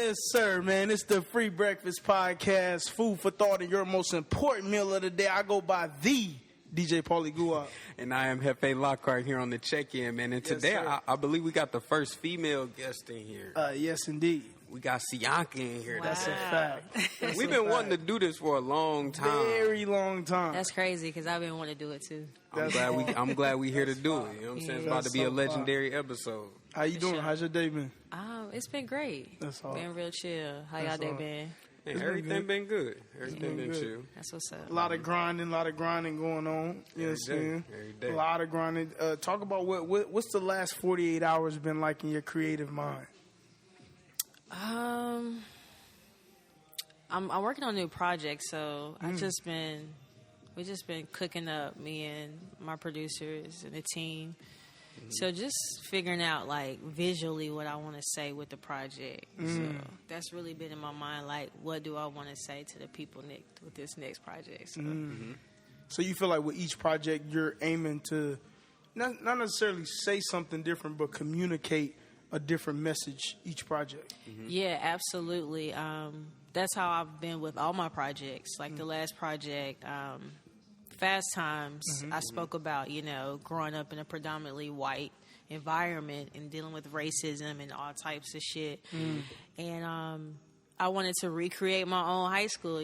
Yes, sir, man. It's the Free Breakfast Podcast, food for thought and your most important meal of the day. I go by the DJ Paulie Guap. And I am Hefe Lockhart here on the check-in, man. And today, I believe we got the first female guest in here. Yes, indeed. We got Cyanca in here. Wow. That's a fact. We've been wanting to do this for a long time. Very long time. That's crazy because I've been wanting to do it too. I'm glad we here to do it. You know what I'm saying? It's about to be a legendary episode. How you doing? sure. How's your day been? It's been great. That's all. Been real chill. How y'all day been? And everything been good. Everything been good. chill. That's what's up. A lot of grinding going on. You know what I'm saying? Every day. A lot of grinding. Talk about what's the last 48 hours been like in your creative mind? I'm working on a new project, so we just been cooking up, me and my producers and the team. So just figuring out like visually what I want to say with the project. So that's really been in my mind. Like, what do I want to say to the people with this next project? So. So you feel like with each project you're aiming to not necessarily say something different, but communicate a different message each project. Yeah, absolutely. That's how I've been with all my projects. Like the last project, Fast Times, I spoke about, growing up in a predominantly white environment and dealing with racism and all types of shit. And I wanted to recreate my own high school,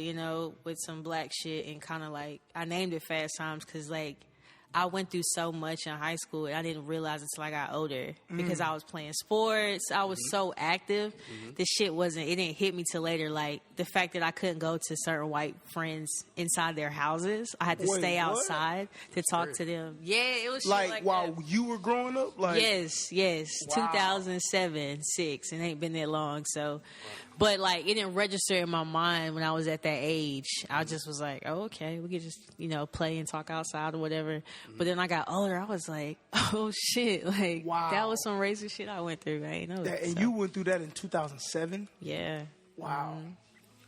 with some black shit, and kind of like, I named it Fast Times because like I went through so much in high school and I didn't realize until I got older because I was playing sports. I was so active. This shit it didn't hit me till later. Like the fact that I couldn't go to certain white friends inside their houses. I had to stay outside to talk to them. Yeah, it was shit like while that. you were growing up? Like, Yes. Wow. 2007, 6. It ain't been that long. So, but like it didn't register in my mind when I was at that age. I just was like, oh, okay, we could just, play and talk outside or whatever. But then I got older. I was like, oh shit, like that was some racist shit I went through. I ain't know that. And you went through that in 2007? Yeah. Wow.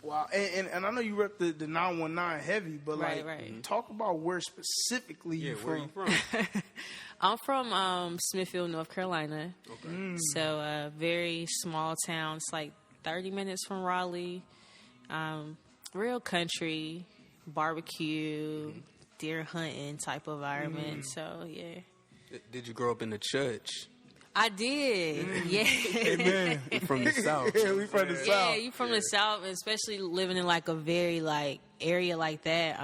Wow. And I know you rep the 919 heavy, but talk about where specifically you from. Where you from? I'm from Smithfield, North Carolina. Okay. So a very small town. It's like 30 minutes from Raleigh. Real country, barbecue, deer hunting type of environment. So, yeah. Did you grow up in the church? I did. Yeah. Amen. From the South. Yeah, we from the South. Yeah, you from the South, especially living in like a very like area like that.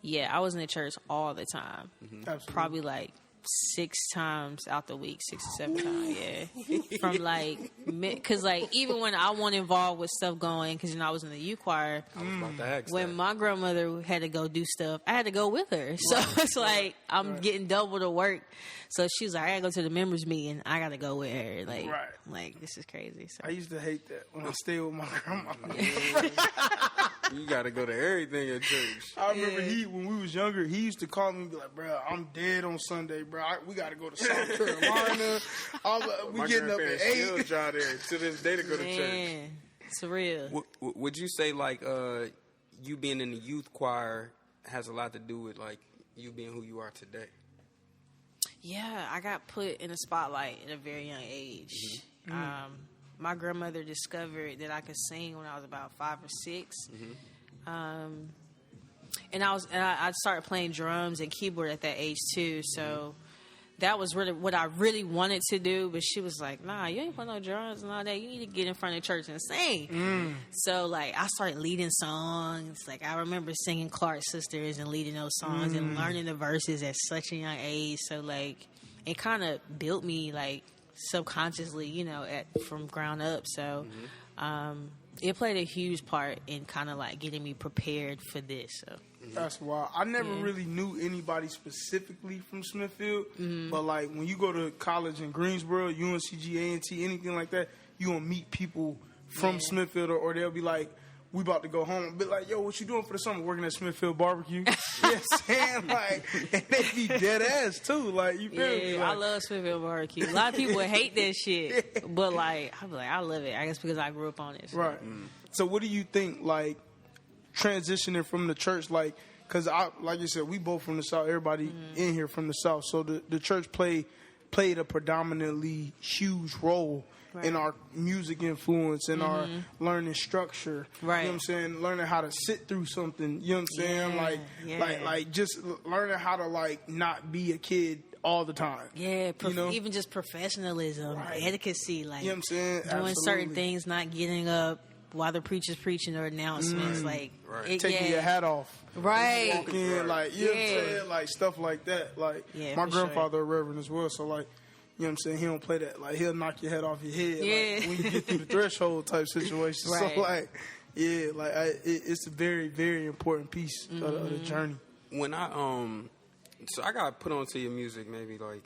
Yeah, I was in the church all the time. Absolutely. Probably like 6 times out the week, 6 or 7 times, yeah. From like, because like even when I wasn't involved with stuff going, because I was in the youth choir, I was about to ask when that. my grandmother had to go do stuff, I had to go with her. So it's like I'm getting double the work. So she was like, I gotta go to the members meeting. I gotta go with her. Like this is crazy. So. I used to hate that when I stayed with my grandma. You got to go to everything at church. I remember when we was younger, he used to call me and be like, bro, I'm dead on Sunday, bro. We got to go to South Carolina. We getting up at 8. Still drive there to this day to go to church. It's real. Would you say like you being in the youth choir has a lot to do with like you being who you are today? Yeah, I got put in a spotlight at a very young age. My grandmother discovered that I could sing when I was about 5 or 6. And I started playing drums and keyboard at that age too. So that was really what I really wanted to do. But she was like, nah, you ain't playing no drums and all that. You need to get in front of the church and sing. So like I started leading songs. Like I remember singing Clark Sisters and leading those songs and learning the verses at such a young age. So like it kind of built me like subconsciously, from ground up. So it played a huge part in kind of like getting me prepared for this. So that's wild. I never really knew anybody specifically from Smithfield, but like when you go to college in Greensboro, UNCG, A&T, anything like that, you gonna meet people from Smithfield, or they'll be like, we about to go home. Be like, yo, what you doing for the summer? Working at Smithfield Barbecue. You know what I'm saying? Like, and they be dead ass too. Like, you feel me? Like, I love Smithfield Barbecue. A lot of people hate that shit, but like, I be like, I love it. I guess because I grew up on it. So. Right. So, what do you think? Like, transitioning from the church, like, because like you said, we both from the South. Everybody in here from the South. So the church play played a predominantly huge role in our music influence and our learning structure. Right. You know what I'm saying? Learning how to sit through something. You know what I'm saying? Like just learning how to like not be a kid all the time. Yeah, even just professionalism, etiquette, like you know what I'm saying? Doing certain things, not getting up while the preacher's preaching or announcements, like taking your hat off. Right. Walk in, like, you know what I'm saying? Like, stuff like that. Like, my grandfather a reverend as well, so, like, you know what I'm saying? He don't play that. Like, he'll knock your head off your head. Like, when you get through the threshold type situation. So, like, it's a very, very important piece of the journey. When so I got put onto your music maybe, like,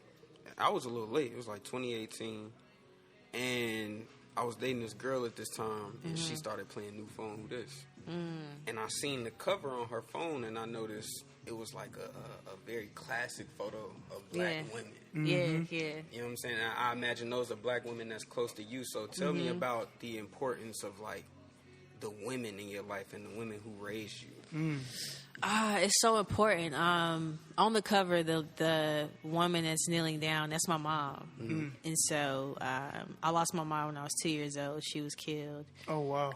I was a little late. It was, like, 2018. And I was dating this girl at this time, and she started playing New Phone Who This. And I seen the cover on her phone, and I noticed it was like a very classic photo of black women. Yeah. You know what I'm saying? I imagine those are black women that's close to you. So tell me about the importance of like the women in your life and the women who raised you. It's so important. On the cover, the woman that's kneeling down, that's my mom. And so I lost my mom when I was 2 years old. She was killed. Oh, wow.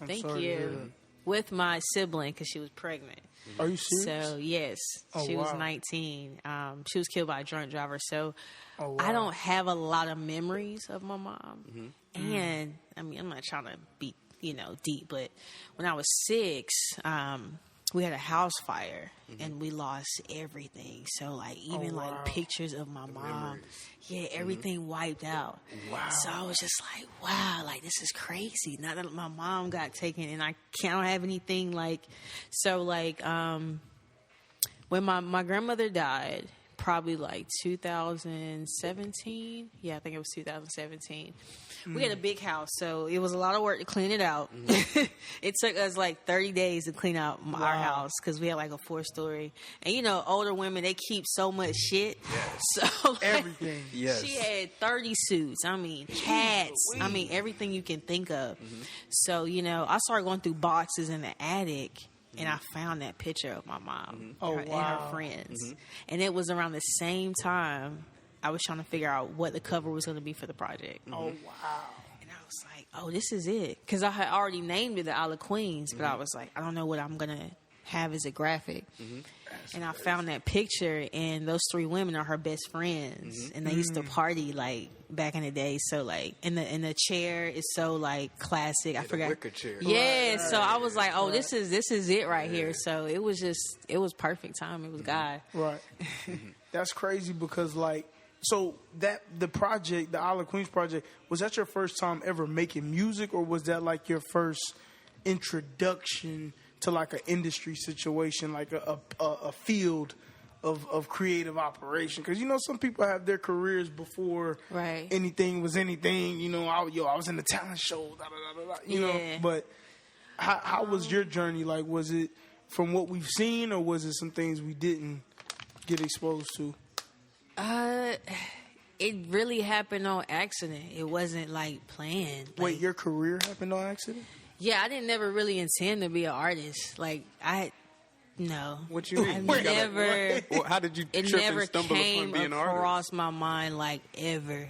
Thank you. With my sibling, because she was pregnant. Are you serious? So, yes. She was 19. She was killed by a drunk driver. So, I don't have a lot of memories of my mom. And, I mean, I'm not trying to be, deep, but when I was 6, we had a house fire and we lost everything. So, like, even like pictures of my mom, everything wiped out. Wow. So I was just like, wow, like, this is crazy. Now that my mom got taken and I can't have anything, like, so, like, when my grandmother died, probably like 2017. Yeah, I think it was 2017. We had a big house, so it was a lot of work to clean it out. It took us like 30 days to clean out our house because we had like a 4-story. And older women, they keep so much shit. Yes. So like, everything. Yes. She had 30 suits. I mean, hats. I mean, everything you can think of. So, I started going through boxes in the attic. And I found that picture of my mom and her friends. And it was around the same time I was trying to figure out what the cover was going to be for the project. Oh, wow. And I was like, oh, this is it. Because I had already named it the Isle of Queens, but I was like, I don't know what I'm going to have as a graphic. And I found that picture, and those 3 women are her best friends. And they used to party, like, back in the day. So, like, and the chair is so, like, classic. I forgot. The wicker chair. Yeah, so I was like, oh, this is it right here. So it was perfect time. It was God. Right. That's crazy because, like, so the project, the Isle of Queens project, was that your first time ever making music, or was that like your first introduction to like an industry situation, like a field of creative operation? Because some people have their careers before anything was anything. I was in the talent show, know. But how was your journey? Like, was it from what we've seen, or was it some things we didn't get exposed to? It really happened on accident. It wasn't like planned. Like, wait, your career happened on accident? Yeah, I didn't never really intend to be an artist. Like, no. What you mean? How did you trip and stumble upon being an artist? It never came across my mind, like, ever.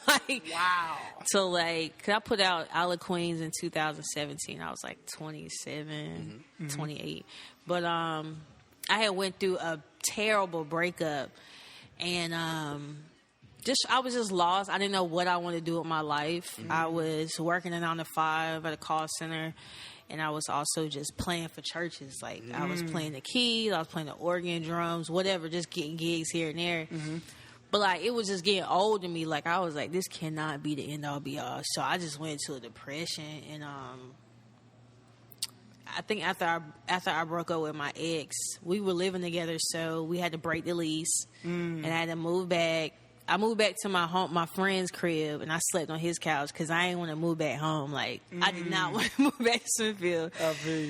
Like, wow. So, like, cause I put out Isle of Queens in 2017. I was like 27, 28. But I had went through a terrible breakup. And I was just lost. I didn't know what I wanted to do with my life. I was working a 9-to-5 at a call center, and I was also just playing for churches. Like, I was playing the keys, I was playing the organ, drums, whatever, just getting gigs here and there. But, like, it was just getting old to me. Like, I was like, this cannot be the end-all, be-all. So I just went into a depression, and I think after I broke up with my ex, we were living together, so we had to break the lease, and I had to move back. I moved back to my friend's crib, and I slept on his couch because I didn't want to move back home. Like, I did not want to move back to Smithfield.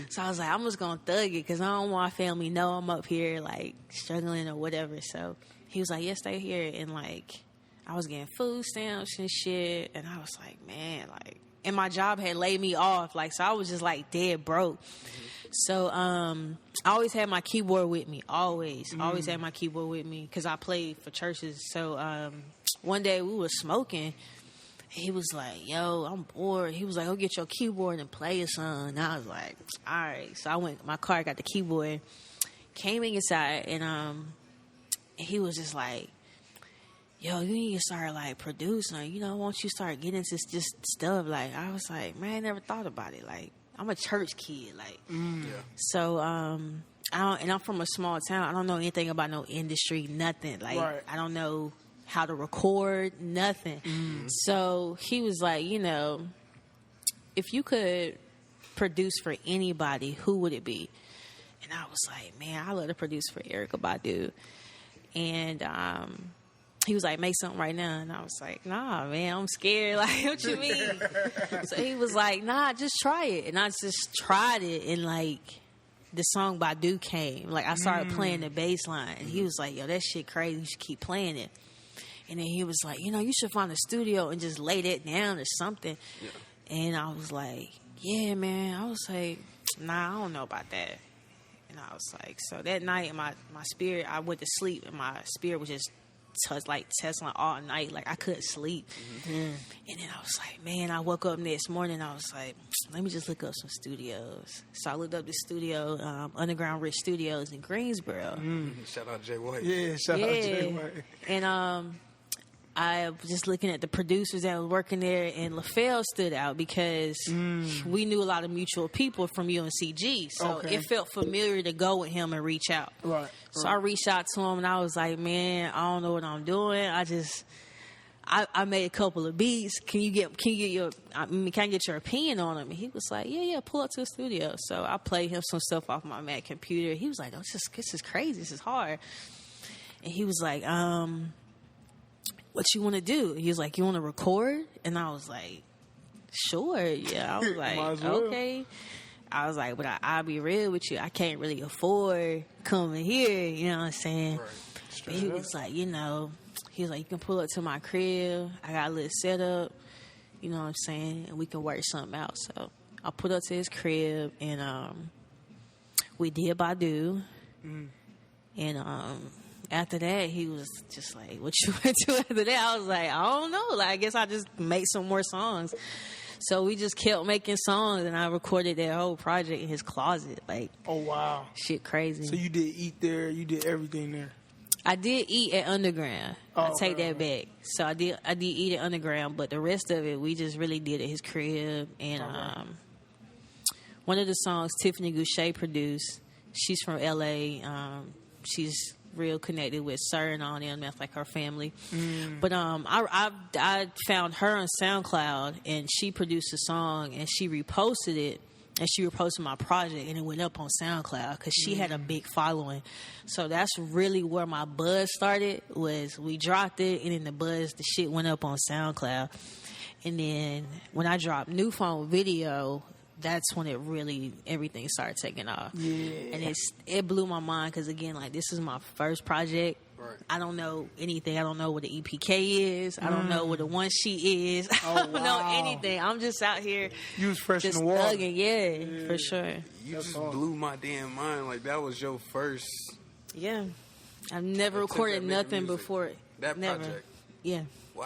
So I was like, I'm just going to thug it because I don't want my family to know I'm up here, like, struggling or whatever. So he was like, yeah, stay here. And, like, I was getting food stamps and shit, and I was like, man, like, and my job had laid me off, like, so I was just, like, dead broke. So I always had my keyboard with me. Always had my keyboard with me because I played for churches. So one day we were smoking. He was like, "Yo, I'm bored." He was like, "Go get your keyboard and play a song." And I was like, "All right." So I went in my car, got the keyboard, came inside, and he was just like, "Yo, you need to start like producing. You know, won't you start getting into this stuff?" Like I was like, "Man, I never thought about it. Like I'm a church kid. Like so I'm from a small town. I don't know anything about no industry, nothing. Like I don't know how to record, nothing." So he was like, "You know, if you could produce for anybody, who would it be?" And I was like, "Man, I love to produce for Erykah Badu." And he was like, "Make something right now." And I was like, "Nah, man, I'm scared." Like, what you mean? So he was like, "Nah, just try it." And I just tried it, and like the song Badu came. Like I started playing the bass line, and he was like, "Yo, that shit crazy. You should keep playing it." And then he was like, "You know, you should find a studio and just lay that down or something." Yeah. And I was like, "Yeah, man." I was like, "Nah, I don't know about that." And I was like, so that night, my spirit, I went to sleep, and my spirit was just Tesla all night. Like I couldn't sleep. And then I was like, man, I woke up next morning. I was like, let me just look up some studios. So I looked up the studio, Underground Rich Studios in Greensboro. Shout out Jay White. Yeah, shout out Jay White. And I was just looking at the producers that was working there, and LaFell stood out because we knew a lot of mutual people from UNCG. So it felt familiar to go with him and reach out. Right. So I reached out to him, and I was like, "Man, I don't know what I'm doing. I made a couple of beats. Can I get your opinion on them?" And he was like, "Yeah, pull up to the studio." So I played him some stuff off my Mac computer. He was like, "Oh, this is crazy. This is hard." And he was like, "What you want to do?" He was like, "You want to record?" And I was like, "Sure, yeah." I was like, "Okay." I was like, "But I'll be real with you. I can't really afford coming here." You know what I'm saying? Right. But he was like, "You can pull up to my crib. I got a little setup. You know what I'm saying? And we can work something out." So I pulled up to his crib, and we did Badu. And after that, he was just like, "What you want to do after that?" I was like, "I don't know. Like, I guess I just make some more songs." So we just kept making songs, and I recorded that whole project in his closet. Like, oh wow, shit, crazy. So you did eat there, you did everything there. I did eat at Underground. I take that back. So I did eat at Underground, but the rest of it we just really did at his crib. And one of the songs Tiffany Goucher produced. She's from LA. She's real connected with Sir and all them. That's like her family. But I found her on SoundCloud, and she produced a song, and she reposted it, and she reposted my project, and it went up on SoundCloud because she had a big following. So that's really where my buzz started. Was we dropped it, and then the shit went up on SoundCloud. And then when I dropped New Phone Video, that's when everything started taking off. Yeah. And it blew my mind because, again, like, this is my first project. Right. I don't know anything. I don't know what the EPK is. I don't know what the one sheet is. I don't know anything. I'm just out here. You was fresh in the water. Thugging. Yeah, for sure. You just blew my damn mind. Like, that was your first. Yeah. I've never recorded nothing before. That project. Yeah. Wow.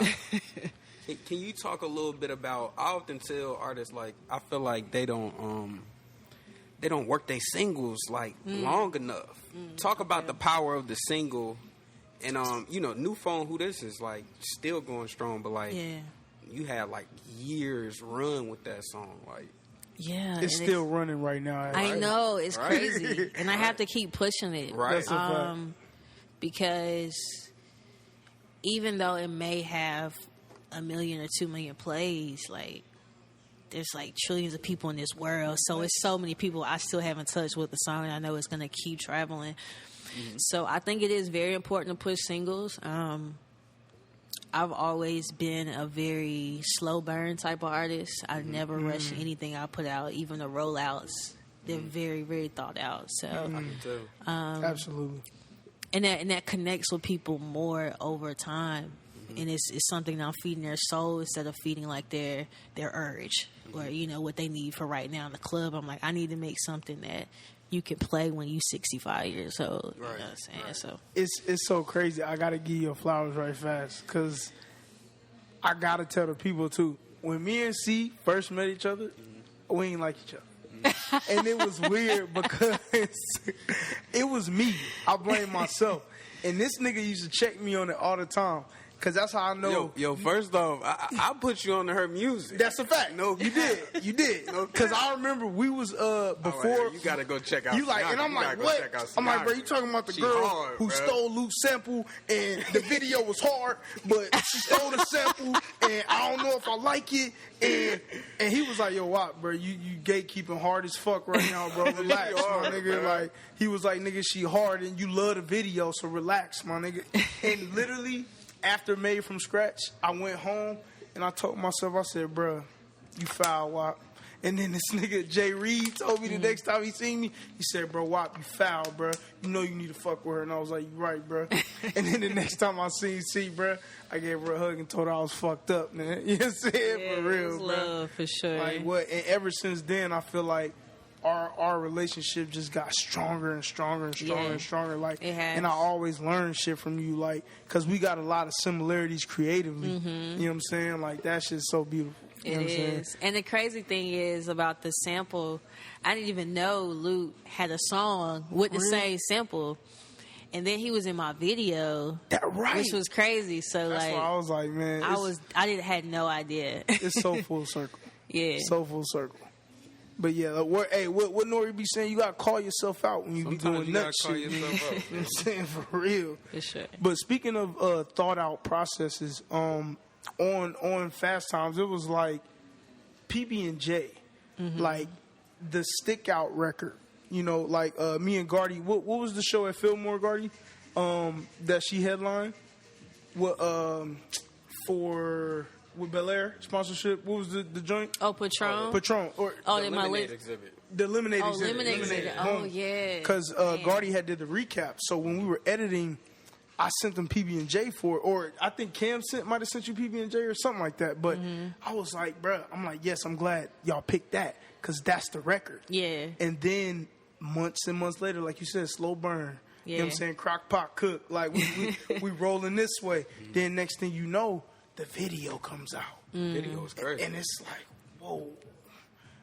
Can you talk a little bit about? I often tell artists, like, I feel like they don't work their singles like long enough. Talk about the power of the single, and New Phone, who this is, like, still going strong, but like you had like years run with that song, like. Yeah, it's still running right now. I know, it's crazy, and I have to keep pushing it, right? Because even though it may have 1 million or 2 million plays, like, there's like trillions of people in this world, so it's so many people I still haven't touched with the song, and I know it's gonna keep traveling. So I think it is very important to push singles. I've always been a very slow burn type of artist. I never rush anything I put out, even the rollouts. They're very, very thought out. So absolutely, and that connects with people more over time. And it's something that I'm feeding their soul instead of feeding like their urge. or, you know, what they need for right now in the club. I'm like, I need to make something that you can play when you 65 years old. Right. You know what I'm saying? Right. So It's so crazy. I got to give you flowers right fast because I got to tell the people, too. When me and C first met each other, we ain't like each other. And it was weird because it was me. I blame myself. And this nigga used to check me on it all the time. Because that's how I know. Yo, first off, I put you on to her music. That's a fact. No, you did. You did. Because I remember we was before. Right, you got to go check out You like, Cyanca. and I'm like, what? I'm like, bro, you talking about the girl who stole Luke's sample and the video was hard, but she stole the sample and I don't know if I like it. And he was like, yo, what, bro? You gatekeeping hard as fuck right now, bro. Relax, my nigga. Bro. Like, he was like, nigga, she hard and you love the video, so relax, my nigga. And literally, after Made from Scratch, I went home and I told myself, I said, bro, you foul, Wop. And then this nigga Jay Reed told me the next time he seen me, he said, bro, Wop, you foul, bro. You know you need to fuck with her. And I was like, you right, bro. And then the next time I seen C, bro, I gave her a hug and told her I was fucked up, man. You know what I'm saying? yeah, For real, bro. love, for sure. Like, what? And ever since then, I feel like our relationship just got stronger and stronger and stronger and stronger. Like, it has. and I always learn shit from you, like, because we got a lot of similarities creatively. You know what I'm saying? Like, that shit's so beautiful. You know It what I'm saying? is. And the crazy thing is about the sample, I didn't even know Luke had a song with the same sample. And then he was in my video. That right. Which was crazy. So That's like, why I was like, man, had no idea. it's so full circle. Yeah. So full circle. But yeah, like, what Nori be saying, you gotta call yourself out when you Sometimes be doing you nut gotta shit. call yourself out. You know what I'm saying? For real. For sure. But speaking of thought out processes, on Fast Times, it was like PB&J, like the stick out record. You know, like me and Gardy. What was the show at Fillmore, Gardy? That she headlined. What for? With Bel Air sponsorship, what was the joint? Oh, Patron. Patron or Oh, The my Lemonade lip. exhibit. the Lemonade Oh, exhibit. Lemonade exhibit. Oh, yeah. Because Gardy had did the recap. So when we were editing, I sent them PB&J for it, or I think Cam might have sent you PB&J or something like that. But I was like, bruh, I'm like, yes, I'm glad y'all picked that because that's the record. Yeah. And then months and months later, like you said, slow burn. You know what I'm Yeah. saying? Crock pot cook. Like we rolling this way. Then next thing you know, the video comes out. Video was crazy. And it's like, whoa.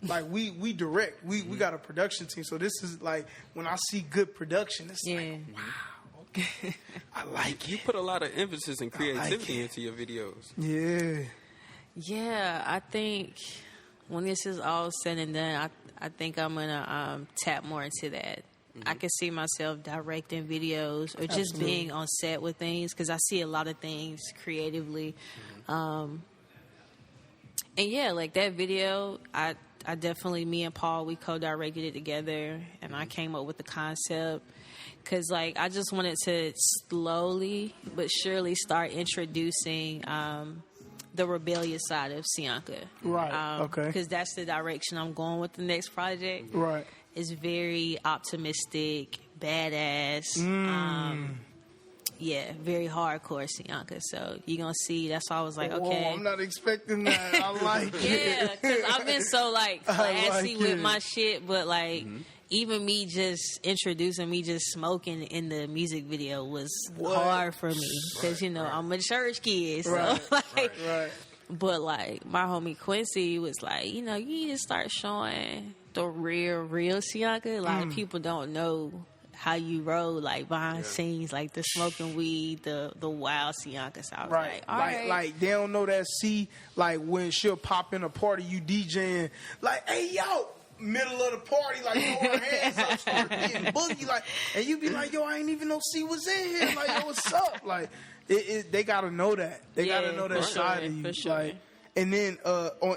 Like we direct. We got a production team. So this is like when I see good production, it's like, wow, okay. I like You it. put a lot of emphasis and creativity it. into your videos. Yeah. Yeah, I think when this is all said and done, I think I'm gonna tap more into that. I can see myself directing videos or just being on set with things because I see a lot of things creatively. And yeah, like that video, I definitely, me and Paul, we co-directed it together, and I came up with the concept because like I just wanted to slowly but surely start introducing the rebellious side of Cyanca. Right. Okay. Because that's the direction I'm going with the next project. Right. It's very optimistic, badass. Yeah, very hardcore Cyanca. So you're going to see. That's why I was like, okay. Whoa, I'm not expecting that. I like it. Yeah, because I've been so like classy like with it. my shit, but like even me just introducing me just smoking in the music video was hard for me because I'm a church kid, so Right. But like my homie Quincy was like, you need to start showing the real Cyanca. A lot of people don't know how you roll like behind scenes, like the smoking weed, the wild Cyanca. So I was Right. like, all right. Like they don't know that C, like when she'll pop in a party, you DJing, like, hey yo, middle of the party, like throw her hands up, start getting boogie, like, and you be like, yo, I ain't even know C was in here, like, yo, what's up? Like, they gotta know that. They gotta know that side of you. For sure. Like, and then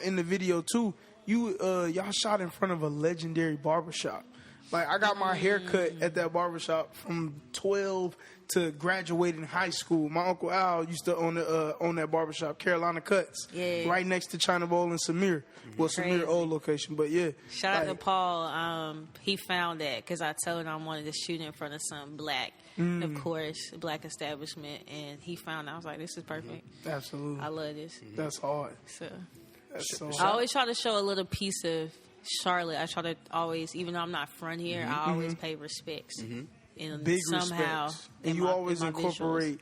in the video too, y'all shot in front of a legendary barbershop. Like, I got my hair cut at that barbershop from 12 to graduating high school. My Uncle Al used to own that barbershop, Carolina Cuts, right next to China Bowl and Samir. Well, Crazy. Samir old location, but yeah. Shout out to Paul. He found that because I told him I wanted to shoot in front of something black, of course, black establishment, and he found. I was like, this is perfect. Absolutely. I love this. That's hard. So That's so I always try to show a little piece of Charlotte. I try to always, even though I'm not from here, I always pay respects. And big somehow, respects. And you always incorporate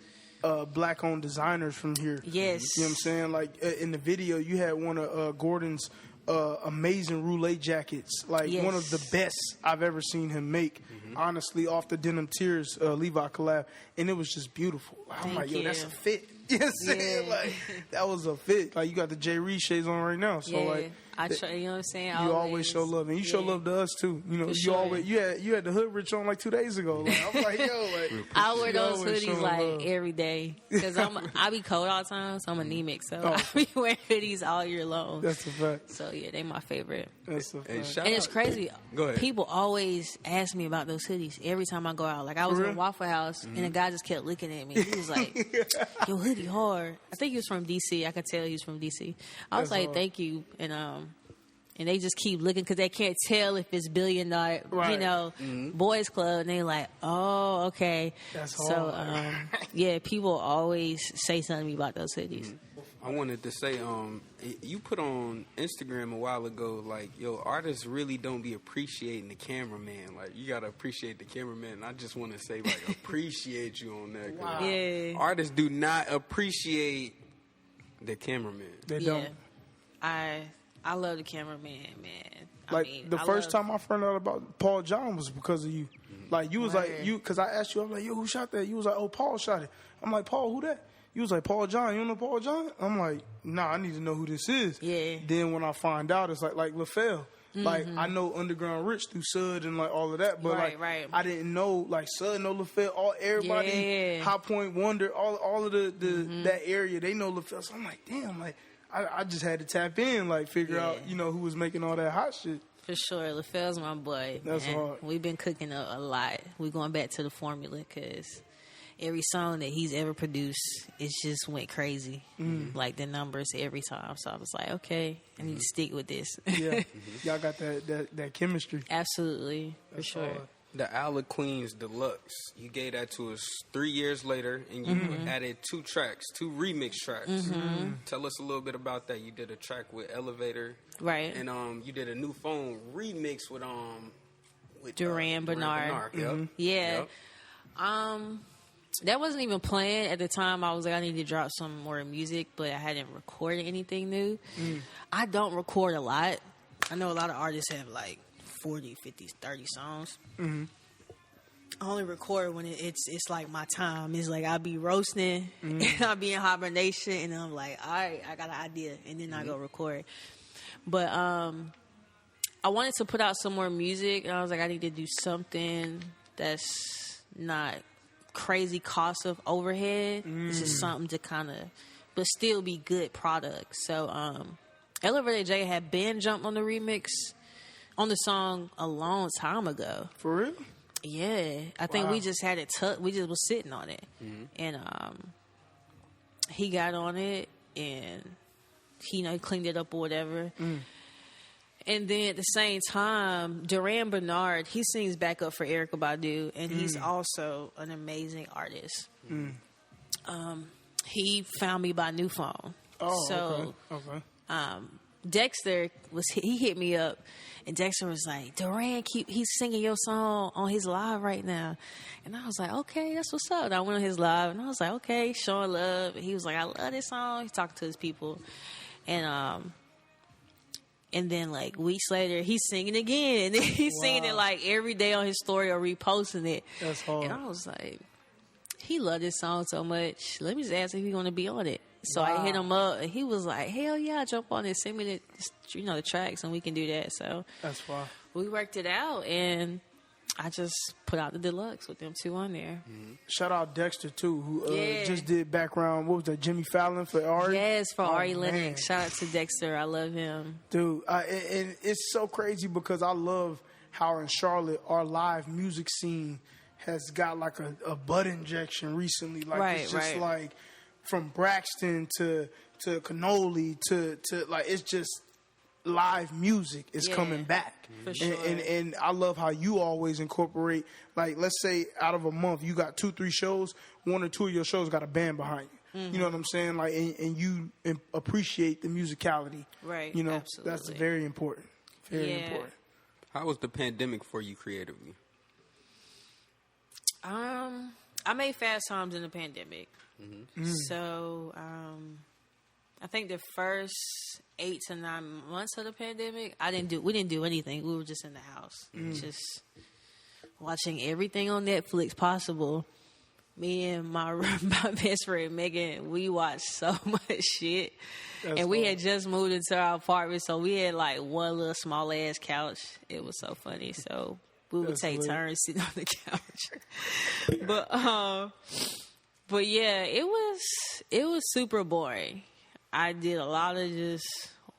black-owned designers from here. Yes. You know what I'm saying? Like, in the video, you had one of Gordon's amazing roulette jackets. Like, one of the best I've ever seen him make. Honestly, off the Denim Tears Levi collab. And it was just beautiful. I'm like, yo, that's a fit. You know what I'm saying? Like, that was a fit. Like, you got the J. Reed shades on right now. So, like, I try, you know what I'm saying? You always show love, and you show love to us too. You know, you always you had the hood rich on like 2 days ago. Like, I'm like, yo, like I wear those hoodies like every day because I be cold all the time, so I'm anemic. So I be wearing hoodies all year long. That's a fact. So yeah, they my favorite. That's a fact. And it's crazy. Go ahead. People always ask me about those hoodies every time I go out. Like I was in Waffle House, and a guy just kept looking at me. He was like, "Your hoodie hard." I think he was from DC. I could tell he was from DC. I was like, "Thank you," and they just keep looking because they can't tell if it's Billion Dollar, you know, Boys Club. And they're like, oh, okay. That's hard. So, yeah, people always say something to me about those hoodies. I wanted to say, you put on Instagram a while ago, like, yo, artists really don't be appreciating the cameraman. Like, you got to appreciate the cameraman. And I just want to say, like, appreciate you on that. Wow. Yeah. Artists do not appreciate the cameraman. They don't. I love the cameraman, man. Like, the first time I found out about Paul John was because of you. Like, you was like, because I asked you, I'm like, yo, who shot that? You was like, oh, Paul shot it. I'm like, Paul, who that? You was like, Paul John. You don't know Paul John? I'm like, nah, I need to know who this is. Yeah. Then when I find out, it's like LaFell. Like, I know Underground Rich through Sud and, like, all of that. But, I didn't know, like, Sud know LaFell. Everybody, High Point Wonder, all of the that area, they know LaFell. So I'm like, damn, like, I just had to tap in, like, figure out, you know, who was making all that hot shit. For sure. LaFell's my boy. That's hard. We've been cooking a lot. We're going back to the formula because every song that he's ever produced, it just went crazy. Like, the numbers every time. So I was like, okay, I need to stick with this. Yeah. Y'all got that chemistry. Absolutely. For sure. Hard. The Isle of Queens Deluxe, you gave that to us 3 years later, and you added 2 tracks, 2 remix tracks. Tell us a little bit about that. You did a track with Elevator, right? And you did a New Phone remix with Duran Bernard. Yep. Yeah. Yep. That wasn't even planned at the time. I was like, I need to drop some more music, but I hadn't recorded anything new. I don't record a lot. I know a lot of artists have like 40, 50, 30 songs. I only record when it's like my time. It's like I'll be roasting, and I'll be in hibernation, and I'm like, all right, I got an idea, and then I go record. But I wanted to put out some more music, and I was like, I need to do something that's not crazy cost of overhead. It's just something to kind of, but still be good product. So Elevator J had Ben jump on the remix on the song a long time ago. For real? Yeah. I think we just had it we just was sitting on it. And he got on it and he, you know, cleaned it up or whatever. And then at the same time, Duran Bernard, he sings backup for Erykah Badu, and he's also an amazing artist. He found me by New Phone. Oh, so, okay. Dexter he hit me up, and Dexter was like, Duran, he's singing your song on his live right now. And I was like, okay, that's what's up. And I went on his live, and I was like, okay, showing love. And he was like, I love this song. He's talking to his people. And then, like, weeks later, he's singing again. And then he's singing it, like, every day on his story or reposting it. That's hard. And I was like, he loved this song so much. Let me just ask if he's going to be on it. So I hit him up, and he was like, hell yeah, jump on it. Send me the tracks, and we can do that. So that's fine. We worked it out, and I just put out the deluxe with them 2 on there. Shout out Dexter, too, who just did background, what was that, Jimmy Fallon for Ari? Yes, for Ari Lennox. Shout out to Dexter. I love him. Dude, and it's so crazy because I love how in Charlotte, our live music scene has got like a butt injection recently. Like, it's just like from Braxton to Cannoli to like, it's just live music is coming back. For sure. And I love how you always incorporate, like, let's say out of a month you got 2-3 shows, 1 or 2 of your shows got a band behind you. You know what I'm saying? Like, and you appreciate the musicality. Right. You know, Absolutely. that's very important. Very important. How was the pandemic for you creatively? I made Fast Times in the pandemic. So, I think the first 8 to 9 months of the pandemic, we didn't do anything. We were just in the house, just watching everything on Netflix possible. Me and my best friend Megan, we watched so much shit. And we had just moved into our apartment, so we had like one little small ass couch. It was so funny. So we would take turns sitting on the couch. But yeah, it was super boring. I did a lot of just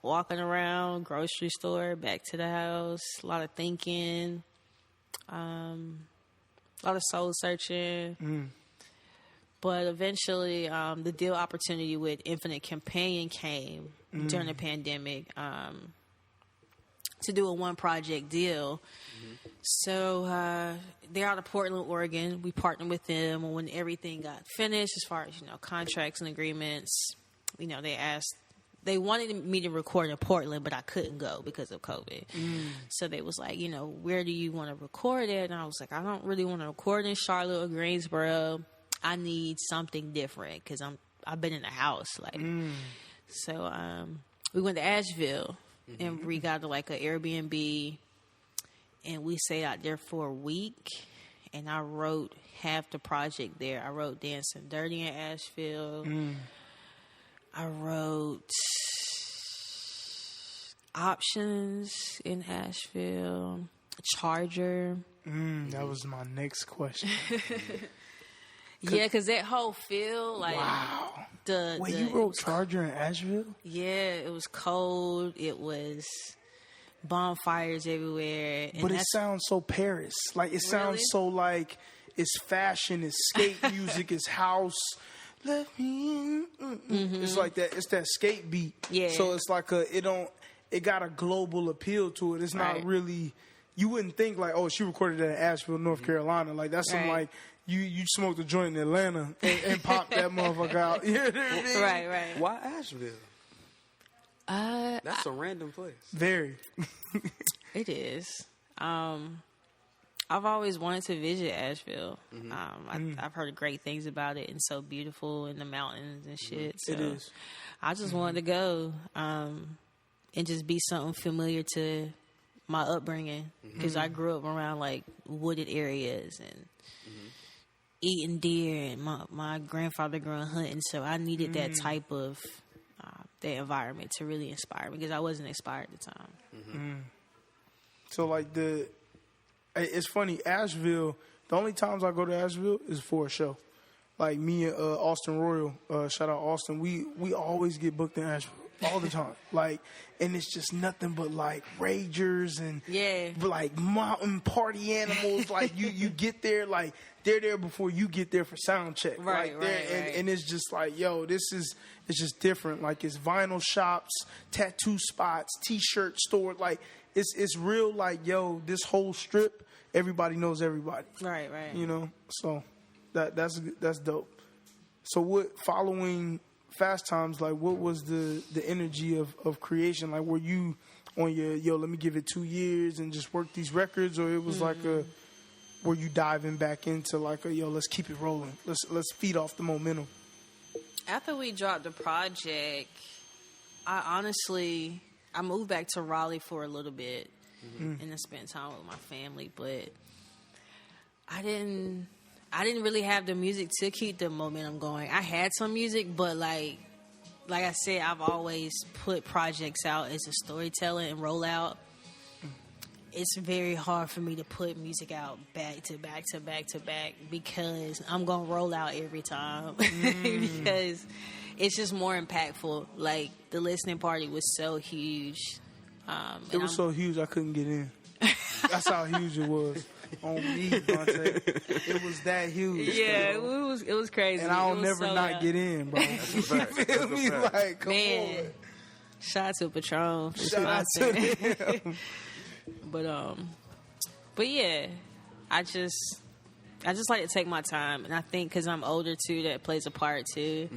walking around, grocery store, back to the house, a lot of thinking, a lot of soul searching. But eventually, the deal opportunity with Infinite Companion came during the pandemic to do a one-project deal. So they're out of Portland, Oregon. We partnered with them, and when everything got finished, as far as contracts and agreements, they wanted me to record in Portland, but I couldn't go because of COVID. So they was like, where do you want to record it? And I was like, I don't really want to record in Charlotte or Greensboro. I need something different because I've been in the house. So we went to Asheville and we got like an Airbnb and we stayed out there for a week and I wrote half the project there. I wrote Dancing Dirty in Asheville. I wrote Options in Asheville, Charger. That was my next question. Yeah, because that whole feel, wow. You wrote Charger in Asheville? Yeah, it was cold. It was bonfires everywhere. But it sounds so Paris. Like, it sounds so like it's fashion, it's skate music, it's house. Let me in. It's like that. It's that skate beat. Yeah. So it's like it got a global appeal to it. It's not really, you wouldn't think like, oh, she recorded that in Asheville, North Carolina. Like, that's some like, you smoked a joint in Atlanta and popped that motherfucker out. You know what I mean? Right. Why Asheville? That's a random place. Very. It is. I've always wanted to visit Asheville. I've heard great things about it and so beautiful in the mountains and shit. So it is. I just wanted to go and just be something familiar to my upbringing because I grew up around like wooded areas and eating deer, and my grandfather grew up hunting, so I needed that type of that environment to really inspire me because I wasn't inspired at the time. So like it's funny, Asheville, the only times I go to Asheville is for a show. Like me and Austin Royal, shout out Austin, we always get booked in Asheville all the time. Like, and it's just nothing but like ragers and like mountain party animals. Like you get there, like they're there before you get there for sound check. Right. And it's just like, yo, it's just different. Like, it's vinyl shops, tattoo spots, t-shirt store. Like, it's real. Like, yo, this whole strip, everybody knows everybody. Right. So that's dope. So what, following Fast Times, like, what was the energy of creation? Like, were you on your, let me give it 2 years and just work these records, or it was like were you diving back into like let's keep it rolling, let's feed off the momentum? After we dropped the project, I moved back to Raleigh for a little bit and I spent time with my family, but I didn't really have the music to keep the momentum going. I had some music, but like I said, I've always put projects out as a storyteller and roll out. It's very hard for me to put music out back to back to back to back because I'm going to roll out every time because it's just more impactful. Like, the listening party was so huge. It was so huge I couldn't get in. That's how huge it was. On me, Dante. It was that huge. Yeah, it was crazy. And I'll never not get in, bro. That's a fact. You feel me? Like, come Man. on. Shout out to Patron. Shout out to them. But yeah, I just I just like to take my time, and I think because I'm older too, that plays a part too.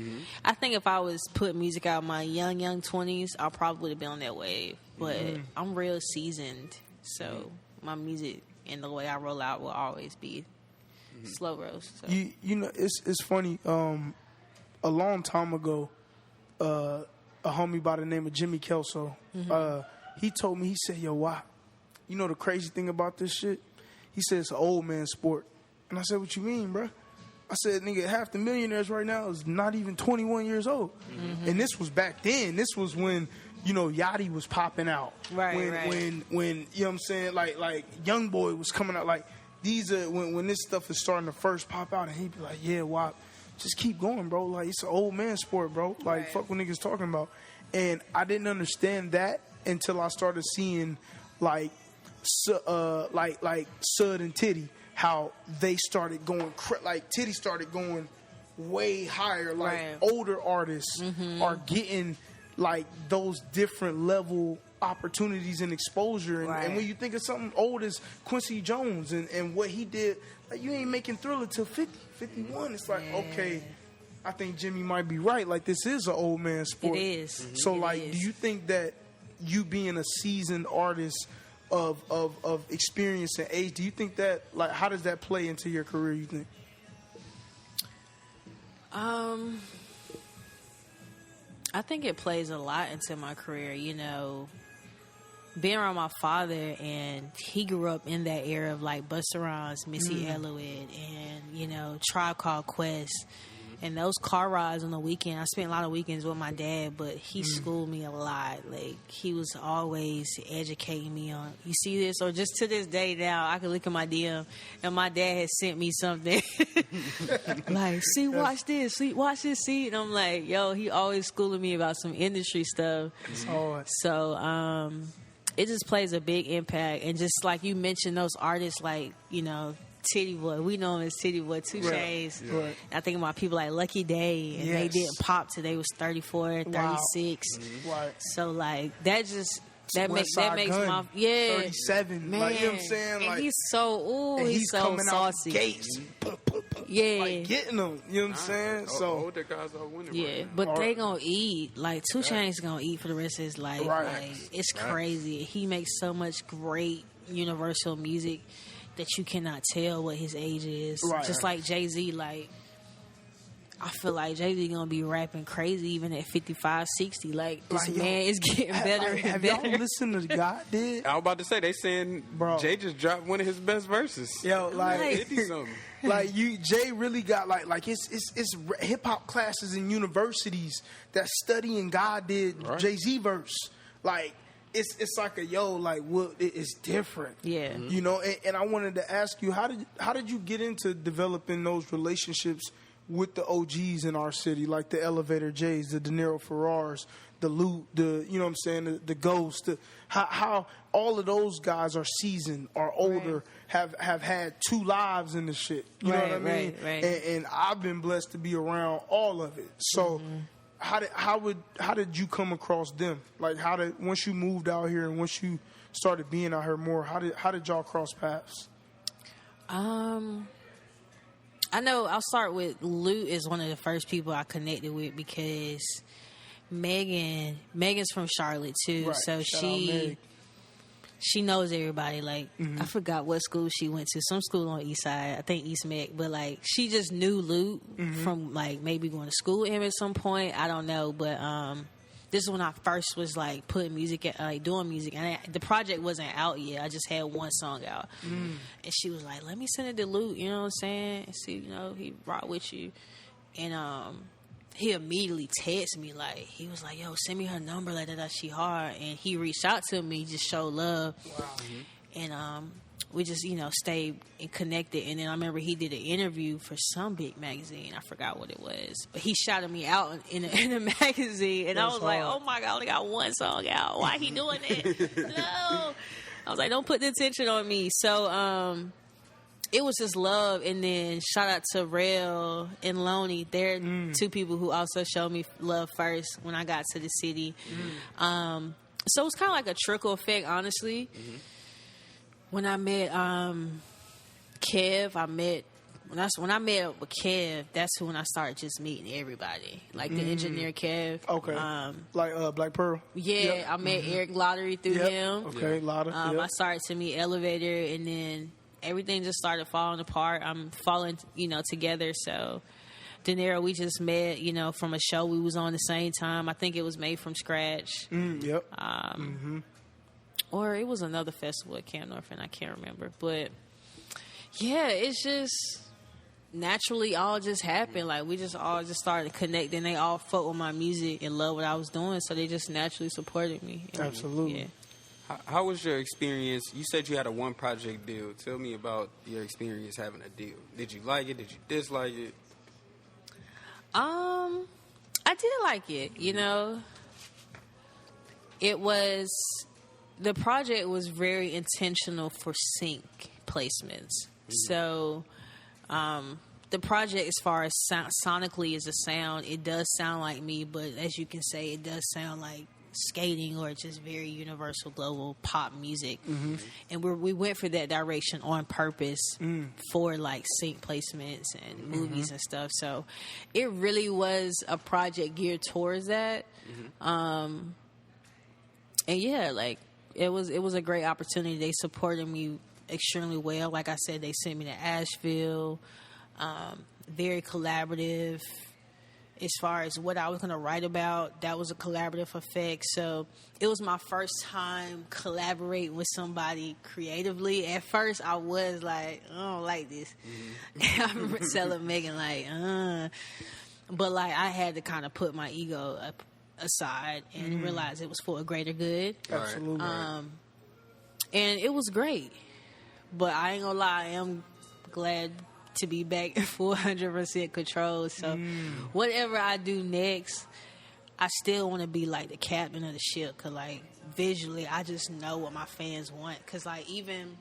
I think if I was putting music out in my young 20s, I probably would have been on that wave. But I'm real seasoned, so my music and the way I roll out will always be slow roast. So. You know, it's funny. A long time ago, a homie by the name of Jimmy Kelso, he told me, he said, "Yo, why? You know the crazy thing about this shit?" He said it's an old man sport. And I said, "What you mean, bro?" I said, "Nigga, half the millionaires right now is not even 21 years old." And this was back then. This was when, you know, Yachty was popping out. Right, when you know what I'm saying? Like Young Boy was coming out. Like, these are when this stuff is starting to first pop out, and he'd be like, "Yeah, why? Just keep going, bro. Like, it's an old man sport, bro. Like, fuck what niggas talking about." And I didn't understand that until I started seeing like Sud and Titty, how they started going, like Titty started going way higher. Like older artists are getting like those different level opportunities and exposure. And when you think of something old as Quincy Jones and what he did, like, you ain't making Thriller till 50, 51. It's like, okay, I think Jimmy might be right. Like, this is an old man sport. It is. So, like, do you think that you being a seasoned artist of experience and age, do you think that, like, how does that play into your career, you think? I think it plays a lot into my career, you know, being around my father, and he grew up in that era of like Busta Rhymes, Missy Elliott, and, you know, Tribe Called Quest. And those car rides on the weekend, I spent a lot of weekends with my dad, but he schooled me a lot. Like, he was always educating me on, you see this? Or just to this day now, I can look at my DM, and my dad has sent me something. Like, see, watch this. See, watch this, see? And I'm like, yo, he always schooling me about some industry stuff. So, it just plays a big impact. And just like you mentioned, those artists like, you know, Titty Boy, we know him as Titty Boy, 2 Chainz. I think about people like Lucky Day, and they didn't pop till they was 34, 36. So like that just that makes my 37. Man. Like, you know what I'm saying? And like, he's so coming saucy. Out gates, like getting them. You know what I'm saying? So older guys are winning. Right but they gonna eat. Like 2 Chainz gonna eat for the rest of his life. Like, it's crazy. He makes so much great universal music that you cannot tell what his age is. Just like Jay-Z, like, I feel like Jay-Z gonna be rapping crazy even at 55, 60. Like, this man is getting better and have better. Y'all listened to God did? I was about to say, they saying Jay just dropped one of his best verses. Yo, like 50-something. Like, Jay really got like it's hip hop classes in universities that studying God did Jay-Z verse. Like, it's like it's different. You know, and I wanted to ask you, how did you get into developing those relationships with the OGs in our city, like the Elevator J's, the De Niro Ferrars, the Loot, you know what I'm saying, the Ghost, how all of those guys are seasoned, are older, have had 2 lives in the shit. You know what I mean? And I've been blessed to be around all of it. So how did you come across them? Like, once you moved out here and once you started being out here more, how did y'all cross paths? I know I'll start with Lute is one of the first people I connected with because Megan's from Charlotte too. So she knows everybody. Like, I forgot what school she went to. Some school on the East Side. I think East Meg. But, like, she just knew Lute from, like, maybe going to school with him at some point. I don't know. But this is when I first was, like, putting music, doing music. And the project wasn't out yet. I just had one song out. And she was like, let me send it to Lute. You know what I'm saying? And see, you know, he rock with you. And he immediately texted me, like, he was like, yo, send me her number, like, that she hard. And he reached out to me, just showed love. And we just, you know, stayed connected. And then I remember he did an interview for some big magazine. I forgot what it was. But he shouted me out in a magazine. And I was like, oh, my God, I only got one song out. Why he doing that? No. I was like, don't put the attention on me. So it was just love. And then shout out to Rel and Loney. They're 2 people who also showed me love first when I got to the city. So it was kind of like a trickle effect, honestly. When I met Kev, I met when I met up with Kev, that's when I started just meeting everybody, like the engineer Kev. Okay. Like Black Pearl. Yeah, yep. I met Eric Lottery through him. Okay, Lotter. I started to meet Elevator, and then everything just started falling apart. I'm falling, together. So, De Niro, we just met, from a show we was on the same time. I think it was Made from Scratch. Yep. Or it was another festival at Camp North, and I can't remember. But yeah, it's just naturally all just happened. Like, we just all just started connecting. They all fuck with my music and love what I was doing, so they just naturally supported me. Absolutely. Yeah. How was your experience? You said you had a one project deal. Tell me about your experience having a deal. Did you like it? Did you dislike it? I did like it. It was, the project was very intentional for sync placements. So, the project, as far as sonically as a sound, it does sound like me, but as you can say, it does sound like skating or just very universal global pop music. And we went for that direction on purpose for like sync placements and movies and stuff. So it really was a project geared towards that. And yeah, like it was a great opportunity. They supported me extremely well. Like I said, they sent me to Asheville. Very collaborative. As far as what I was going to write about, that was a collaborative effect. So it was my first time collaborating with somebody creatively. At first, I was like, I don't like this. I remember telling Megan, like, But, like, I had to kind of put my ego aside and realize it was for a greater good. Absolutely. And it was great. But I ain't gonna lie, I am glad to be back in full 100% control. So whatever I do next, I still want to be like the captain of the ship. Cause like visually, I just know what my fans want. Cause like even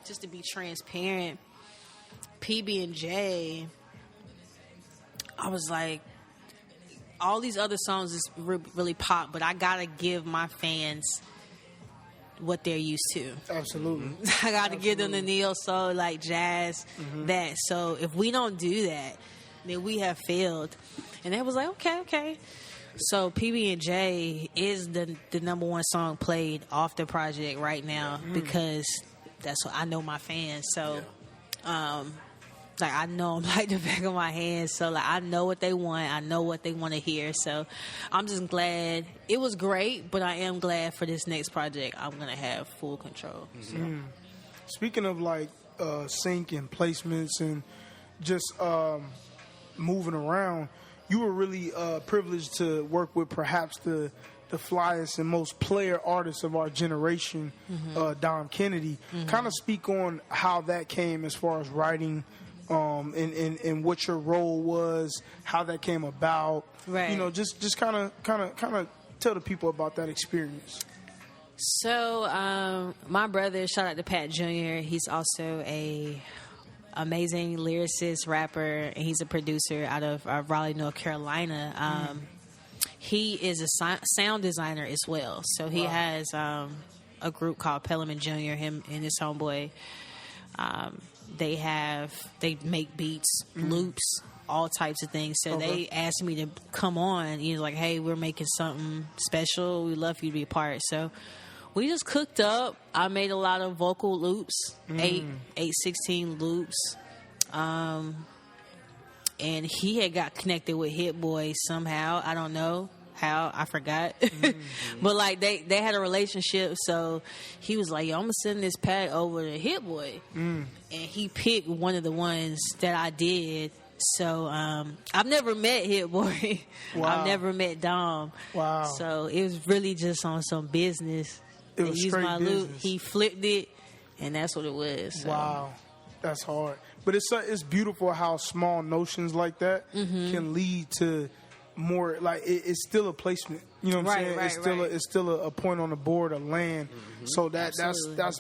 just to be transparent, PB&J, I was like, all these other songs is really pop, but I gotta give my fans what they're used to. Absolutely. I got to give them the neo soul, like jazz, that. So if we don't do that, then we have failed. And they was like, okay. So PB&J is the number one song played off the project right now because that's what I know my fans. So, like I know them like the back of my hand. So like I know what they want. I know what they want to hear. So I'm just glad. It was great, but I am glad for this next project I'm going to have full control. So. Speaking of like sync and placements and just moving around, you were really privileged to work with perhaps the flyest and most player artist of our generation, Dom Kennedy. Kind of speak on how that came as far as writing and what your role was, how that came about. Right. Just kind of tell the people about that experience. So, my brother, shout out to Pat Jr., he's also a amazing lyricist, rapper, and he's a producer out of Raleigh, North Carolina. He is a sound designer as well. So he has a group called Pelham Jr., him and his homeboy. They make beats, loops, all types of things. So they asked me to come on. Like, hey, we're making something special. We'd love for you to be a part. So we just cooked up. I made a lot of vocal loops, 8/16 loops. And he had got connected with Hit Boy somehow. I don't know how. I forgot. But like they had a relationship, so he was like, yo, I'm gonna send this pack over to Hit Boy. And he picked one of the ones that I did. So I've never met Hit Boy. I've never met Dom. Wow. So it was really just on some business. It was straight my business. loop. He flipped it, and that's what it was. So. Wow. That's hard. But it's beautiful how small notions like that can lead to more, like it's still a placement. You know what I'm saying? Right. It's still a point on the board of land. So that's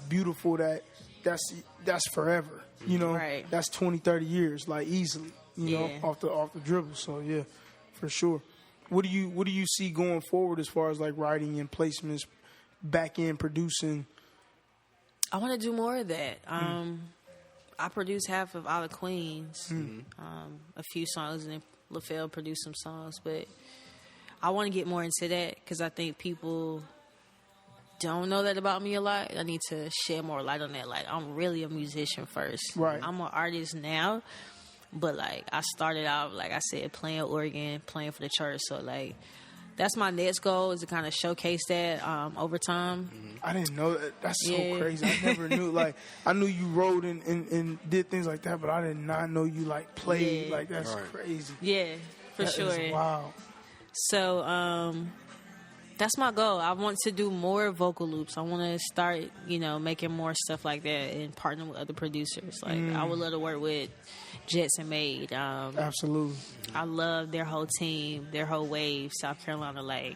beautiful. That's forever. That's 20, 30 years, like easily. Off the dribble. So yeah, for sure. What do you see going forward as far as like writing and placements, back end producing? I want to do more of that. I produced half of All the Queens, a few songs, and then LaFell produced some songs. But I want to get more into that because I think people don't know that about me a lot. I need to shed more light on that. Like, I'm really a musician first. Right. I'm an artist now, but like I started out, like I said, playing organ, playing for the church. So like that's my next goal, is to kind of showcase that over time. I didn't know that. That's so crazy. I never knew. Like, I knew you wrote and did things like that, but I did not know you like played. Yeah. Like, that's crazy. Yeah, for That sure. is wow. So that's my goal. I want to do more vocal loops. I want to start, making more stuff like that and partner with other producers. Like, I would love to work with Jets and Made. Absolutely. I love their whole team, their whole wave. South Carolina, like,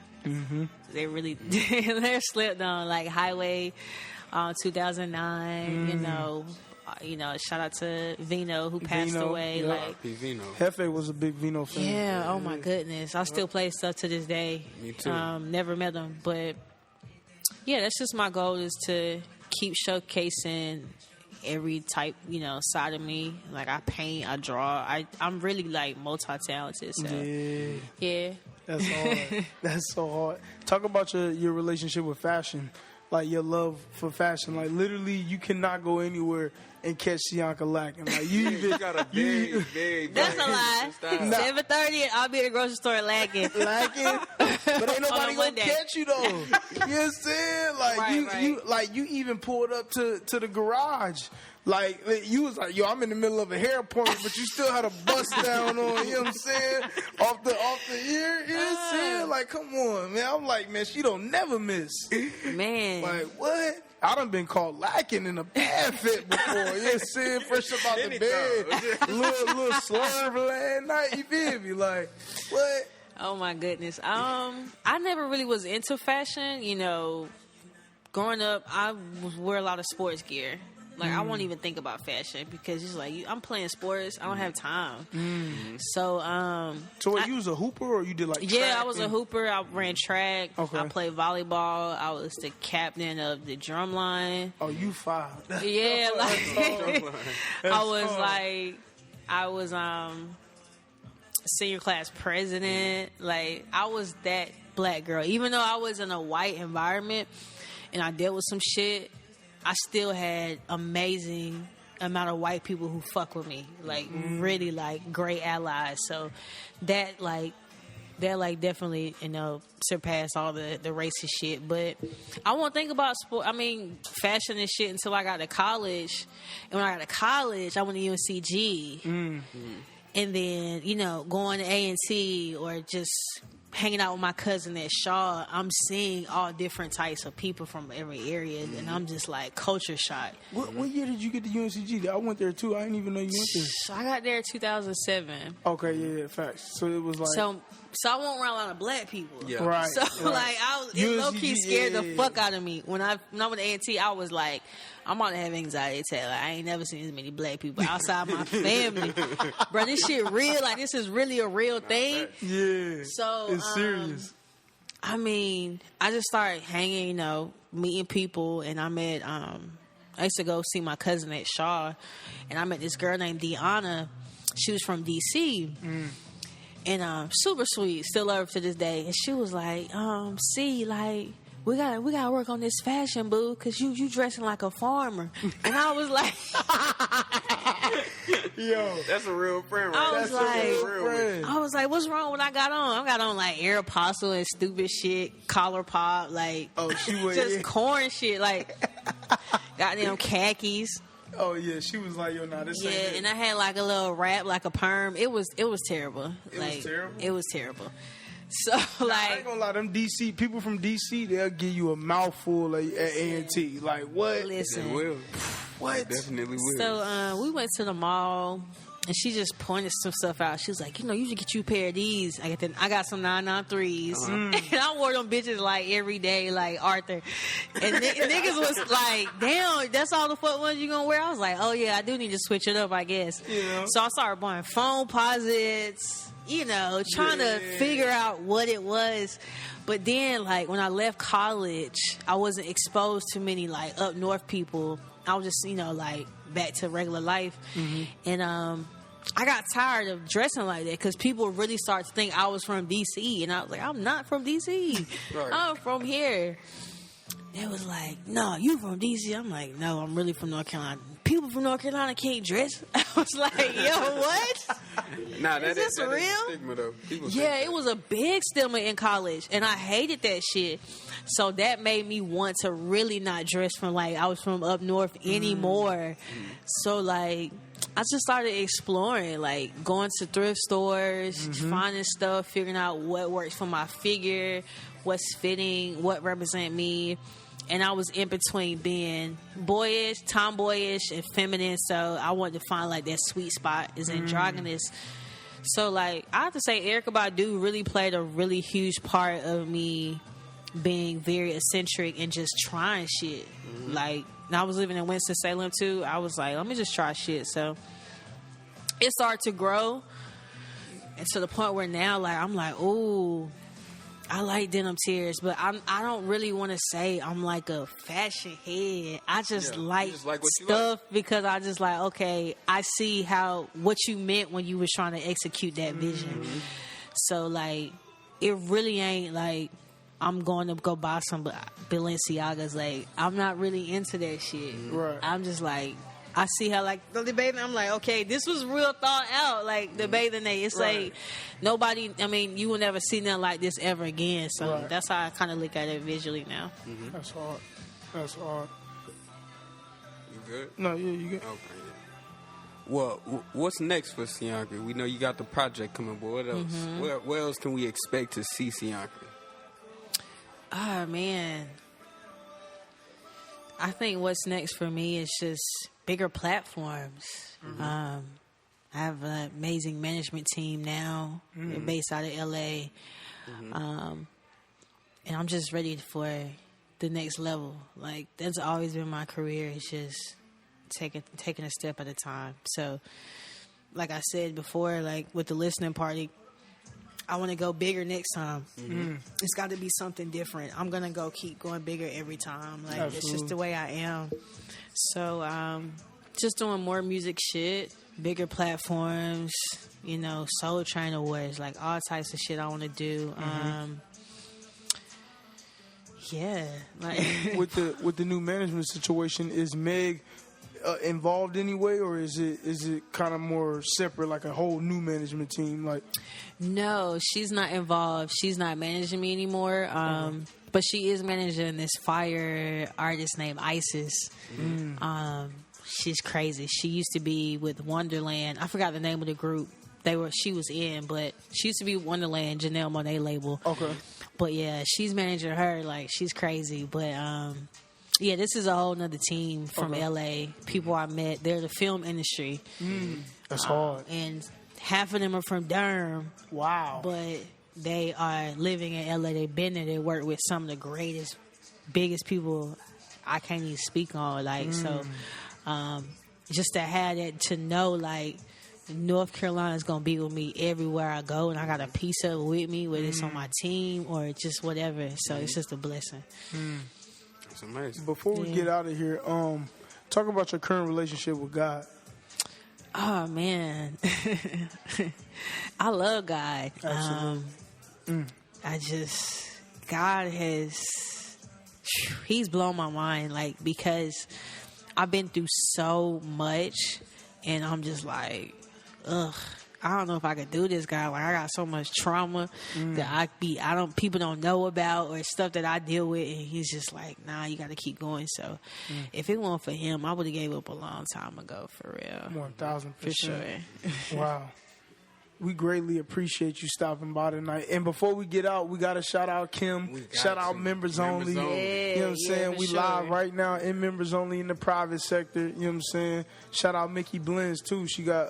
they really they're slept on. Like Highway, 2009. Shout out to Vino who passed away. Yeah. Like Vino. Hefe was a big Vino fan. yeah, oh my goodness. I still play stuff to this day. Me too. Never met him, but yeah, that's just my goal, is to keep showcasing every type, side of me. Like, I paint, I draw. I'm really like multi-talented. So yeah. That's hard. That's so hard. Talk about your relationship with fashion. Like, your love for fashion. Like, literally, you cannot go anywhere and catch Cyanca lacking. Like, you even got a big That's a lie. 7:30, I'll be at the grocery store lacking. lacking, but ain't nobody gonna Monday. catch you though. You know what I'm saying? Like, Right. you even pulled up to the garage. Like, you was like, yo, I'm in the middle of a hair appointment, but you still had a bust down on, you know what I'm saying? Off the ear, you know what I'm saying? Like, come on, man. I'm like, man, she don't never miss. Man. Like, what? I done been caught lacking in a bad fit before. You know what I'm saying? Fresh up out the bed. little slurve last night, you feel me? Like, what? Oh my goodness. I never really was into fashion. Growing up, I wear a lot of sports gear. Like, I won't even think about fashion because it's like, I'm playing sports. I don't have time. So, So, what, you was a hooper or you did like yeah, track I was a hooper. I ran track. Okay. I played volleyball. I was the captain of the drum line. Oh, you filed. Yeah, like I was senior class president. Like, I was that black girl. Even though I was in a white environment and I dealt with some shit, I still had amazing amount of white people who fuck with me. Like, really, like, great allies. So that definitely, surpassed all the racist shit. But I won't think about fashion and shit until I got to college. And when I got to college, I went to UNCG. And then, going to A&T or just hanging out with my cousin at Shaw, I'm seeing all different types of people from every area, and I'm just like culture shock. What year did you get to UNCG? I went there too. I didn't even know you went there. So I got there in 2007. Okay, yeah, facts. So it was like So I won't around a lot of black people. Yeah. right. So right. it low key UNCG, scared the yeah. fuck out of me when I went to A&T. I was like, I'm about to have anxiety attack. Like, I ain't never seen as many black people outside my family, bro. This shit real. Like, this is really a real thing. Yeah. So it's serious. I just started hanging, meeting people, and I met. I used to go see my cousin at Shaw, and I met this girl named Deanna. She was from DC. And super sweet, still love her to this day. And she was like, we gotta work on this fashion, boo, cause you dressing like a farmer. And I was like, Yo, That's a real friend, I right? was That's like- a real friend. I was like, what's wrong with what I got on? I got on like Aeropostale and stupid shit, collar pop, like she was just corn shit, like goddamn khakis. Oh yeah, she was like, yo, nah, this Yeah, ain't it. and I had like a little wrap, like a perm. It was terrible. It was terrible? It was terrible. So I ain't like, gonna lie, them DC people from DC, they'll give you a mouthful like, at A&T. Like, what? listen. They will. What? Definitely will. So we went to the mall, and she just pointed some stuff out. She was like, you should get you a pair of these. I got some 993s, and I wore them bitches like every day, like Arthur. And niggas was like, damn, that's all the fuck ones you gonna wear? I was like, oh yeah, I do need to switch it up, I guess. You know? So I started buying phone posits. trying to figure out what it was. But then, like, when I left college, I wasn't exposed to many, like, up north people. I was just, like, back to regular life. Mm-hmm. And I got tired of dressing like that because people really started to think I was from D.C. And I was like, I'm not from D.C. Right. I'm from here. It was like, no, you from D.C.? I'm like, no, I'm really from North Carolina. People from North Carolina can't dress. I was like, yo, what? Nah, is this real? Is a stigma, though. It was a big stigma in college, and I hated that shit. So that made me want to really not dress from like I was from up north anymore. So like, I just started exploring, like going to thrift stores, finding stuff, figuring out what works for my figure, what's fitting, what represent me. And I was in between being boyish, tomboyish, and feminine. So I wanted to find like that sweet spot is androgynous. So like I have to say, Erykah Badu really played a really huge part of me being very eccentric and just trying shit. Like, and I was living in Winston-Salem too. I was like, let me just try shit. So it started to grow, and to the point where now, like, I'm like, ooh, I like denim tears, but I don't really want to say I'm like a fashion head. I just like stuff because I just like, okay, I see what you meant when you was trying to execute that vision. So like, it really ain't like I'm going to go buy some Balenciagas. Like, I'm not really into that shit. Right. I'm just like, I see how like the bathing. I'm like, okay, this was real thought out. Like the bathing aid, it's like nobody. I mean, you will never see nothing like this ever again. So that's how I kind of look at it visually now. That's hard. That's hard. You good? No, yeah, you good. Okay. Well, what's next for Cyanca? We know you got the project coming, but what else? Where else can we expect to see Cyanca? Oh man, I think what's next for me is just bigger platforms. I have an amazing management team now. They're based out of LA. And I'm just ready for the next level. Like, that's always been my career. It's just taking a step at a time. So, like I said before, like with the listening party, I want to go bigger next time. It's got to be something different. I'm going to keep going bigger every time. Like, It's just the way I am. So, just doing more music shit, bigger platforms, Soul Train Awards, like all types of shit I want to do. Like with the new management situation, is Meg involved anyway, or is it kind of more separate, like a whole new management team? Like, no, she's not involved. She's not managing me anymore. But she is managing this fire artist named Isis. She's crazy. She used to be with Wonderland. I forgot the name of the group she was in, but she used to be Wonderland, Janelle Monáe label. Okay. But yeah, she's managing her. Like, she's crazy. But this is a whole nother team from LA. People I met. They're the film industry. That's hard. And half of them are from Durham. Wow. But they are living in LA. They've been there. They work with some of the greatest, biggest people I can't even speak on. Like, so just to have that, to know, like, North Carolina is going to be with me everywhere I go, and I got a piece of it with me, whether it's on my team or just whatever. So it's just a blessing. That's amazing. Before we get out of here, talk about your current relationship with God. Oh, man. I love God. Absolutely. God he's blown my mind, like, because I've been through so much, and I'm just like, ugh, I don't know if I could do this, guy. Like, I got so much trauma that people don't know about, or stuff that I deal with, and he's just like, nah, you got to keep going. So if it weren't for him, I would have gave up a long time ago, for real. 1,000%. For sure. Wow. We greatly appreciate you stopping by tonight. And before we get out, we got to shout out Kim. Shout out Members Only. Yeah, you know what I'm saying? We sure. live right now in Members Only in the private sector. You know what I'm saying? Shout out Mickey Blends, too. She got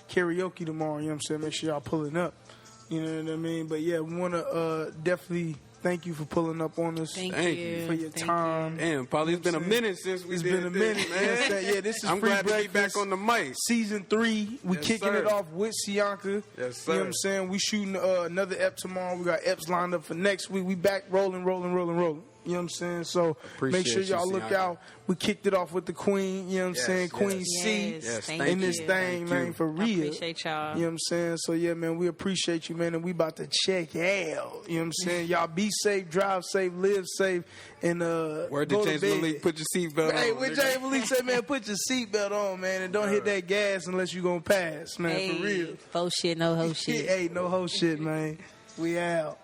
karaoke tomorrow. You know what I'm saying? Make sure y'all pulling up. You know what I mean? But, yeah, we want to definitely thank you for pulling up on us. Thank Thank you you for your Thank time. Damn, Paulie, it's been a minute since we It's did been a minute, man. Yeah, this is I'm Free glad to Breakfast. be back on the mic. Season 3, we Yes, kicking sir. it off with Cyanca. Yes, You know what sir. I'm saying? We shooting another ep tomorrow. We got eps lined up for next week. We back rolling. You know what I'm saying? So make sure Appreciate you, y'all look Cyanca. out. We kicked it off with the Queen. You know what I'm Yes, saying? yes. Queen C. Yes, Yes, thank In you. this thing, Thank man, you. for I real. appreciate y'all. You know what I'm saying? So, yeah, man, we appreciate you, man, and we about to check out. You know what I'm saying? Y'all be safe, drive safe, live safe, and Word go to to James bed. Malik, put your seatbelt on. Hey, when nigga. James Malik said, man, put your seatbelt on, man, and don't hit that gas unless you gonna pass, man, Hey, for real. faux shit, no hoe shit. Hey, no whole shit, man. We out.